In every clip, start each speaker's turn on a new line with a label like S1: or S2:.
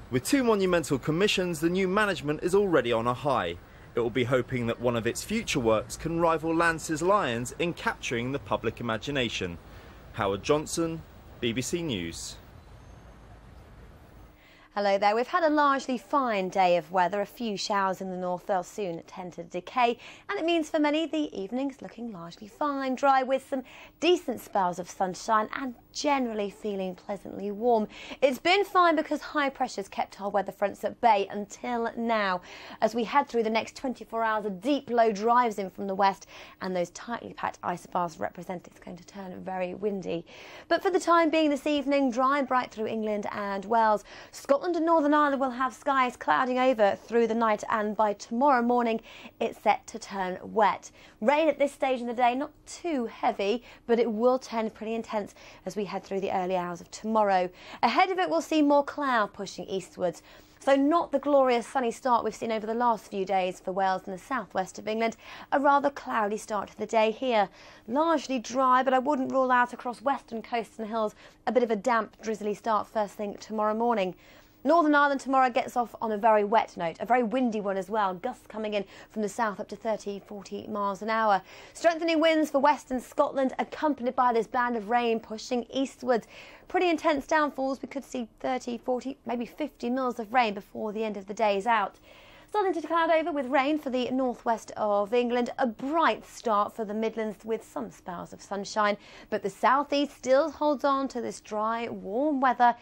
S1: With 2 monumental commissions, the new management is already on a high. It will be hoping that one of its future works can rival Lance's Lions in capturing the public imagination. Howard Johnson, BBC News.
S2: Hello there. We've had a largely fine day of weather. A few showers in the north, they'll soon tend to decay. And it means for many the evening's looking largely fine, dry with some decent spells of sunshine and generally feeling pleasantly warm. It's been fine because high pressure's kept our weather fronts at bay until now. As we head through the next 24 hours, a deep low drives in from the west and those tightly packed isobars represent it's going to turn very windy. But for the time being this evening, dry and bright through England and Wales. Scotland and Northern Ireland will have skies clouding over through the night, and by tomorrow morning it's set to turn wet. Rain at this stage in the day, not too heavy, but it will turn pretty intense as we head through the early hours of tomorrow. Ahead of it we'll see more cloud pushing eastwards. So not the glorious sunny start we've seen over the last few days for Wales and the southwest of England. A rather cloudy start to the day here. Largely dry, but I wouldn't rule out across western coasts and hills a bit of a damp, drizzly start first thing tomorrow morning. Northern Ireland tomorrow gets off on a very wet note, a very windy one as well. Gusts coming in from the south up to 30-40 miles an hour. Strengthening winds for western Scotland, accompanied by this band of rain pushing eastwards. Pretty intense downfalls. We could see 30, 40, maybe 50 mils of rain before the end of the day is out. Starting to cloud over with rain for the northwest of England. A bright start for the Midlands with some spells of sunshine. But the southeast still holds on to this dry, warm weather.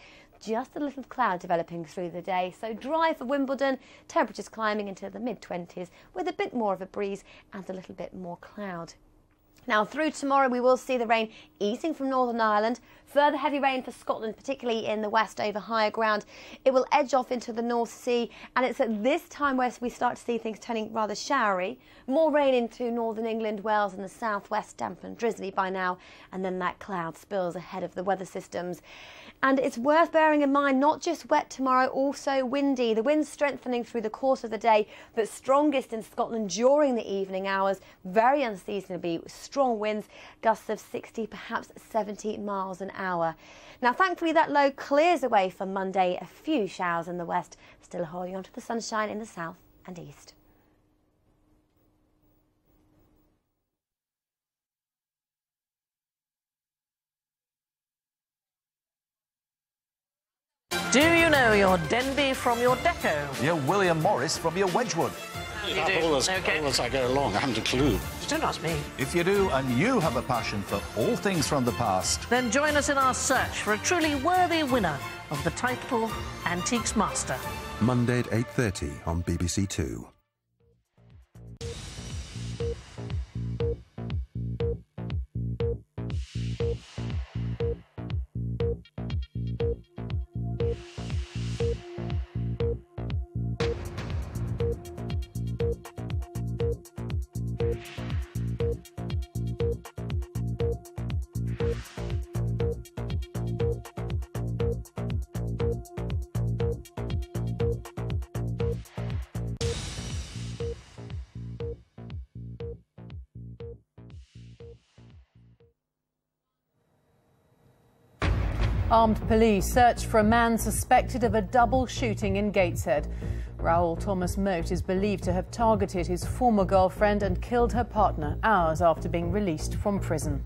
S2: Just a little cloud developing through the day. So dry for Wimbledon, temperatures climbing into the mid-20s with a bit more of a breeze and a little bit more cloud. Now through tomorrow we will see the rain easing from Northern Ireland. Further heavy rain for Scotland, particularly in the west over higher ground. It will edge off into the North Sea, and it's at this time where we start to see things turning rather showery. More rain into northern England, Wales and the southwest, damp and drizzly by now, and then that cloud spills ahead of the weather systems. And it's worth bearing in mind, not just wet tomorrow, also windy. The winds strengthening through the course of the day, but strongest in Scotland during the evening hours. Very unseasonably strong winds, gusts of 60, perhaps 70 miles an hour. Now, thankfully, that low clears away for Monday. A few showers in the west, still holding on to the sunshine in the south and east.
S3: Do you know your Denby from your Deco?
S4: Your William Morris from your Wedgwood.
S5: All as I go along, I haven't a clue.
S3: Don't ask me.
S4: If you do, and you have a passion for all things from the past,
S3: Then join us in our search for a truly worthy winner of the title Antiques Master.
S6: Monday at 8:30 on BBC Two.
S7: Armed police search for a man suspected of a double shooting in Gateshead. Raoul Thomas Moat is believed to have targeted his former girlfriend and killed her partner hours after being released from prison.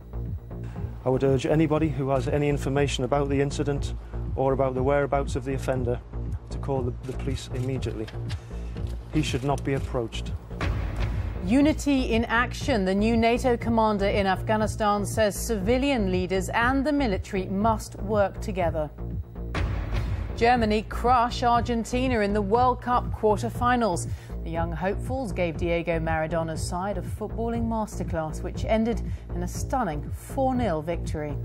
S8: I would urge anybody who has any information about the incident or about the whereabouts of the offender to call the police immediately. He should not be approached.
S7: Unity in action. The new NATO commander in Afghanistan says civilian leaders and the military must work together. Germany crush Argentina in the World Cup quarter-finals. The young hopefuls gave Diego Maradona's side a footballing masterclass, which ended in a stunning 4-0 victory.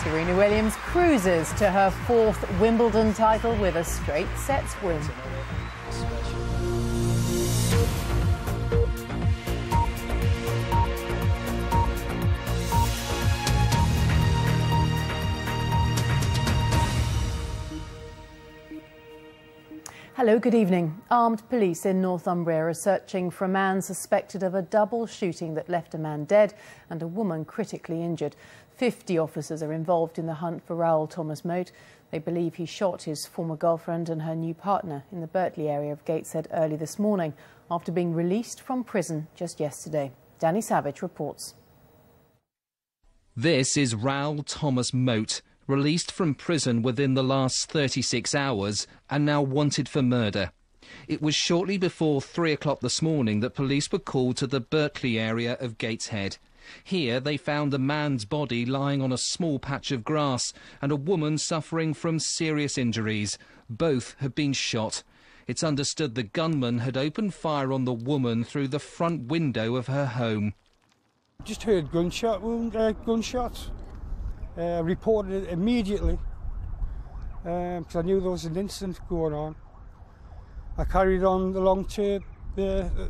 S7: Serena Williams cruises to her 4th Wimbledon title with a straight sets win. Hello, good evening. Armed police in Northumbria are searching for a man suspected of a double shooting that left a man dead and a woman critically injured. 50 officers are involved in the hunt for Raoul Thomas Moat. They believe he shot his former girlfriend and her new partner in the Bertley area of Gateshead early this morning after being released from prison just yesterday. Danny Savage reports.
S9: This is Raoul Thomas Moat, released from prison within the last 36 hours and now wanted for murder. It was shortly before 3 o'clock this morning that police were called to the Bertley area of Gateshead. Here they found a man's body lying on a small patch of grass and a woman suffering from serious injuries. Both had been shot. It's understood the gunman had opened fire on the woman through the front window of her home.
S10: Just heard gunshots. Reported it immediately because I knew there was an incident going on. I carried on along to the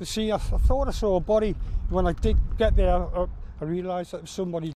S10: sea. I thought I saw a body. When I did get there, I realised that it was somebody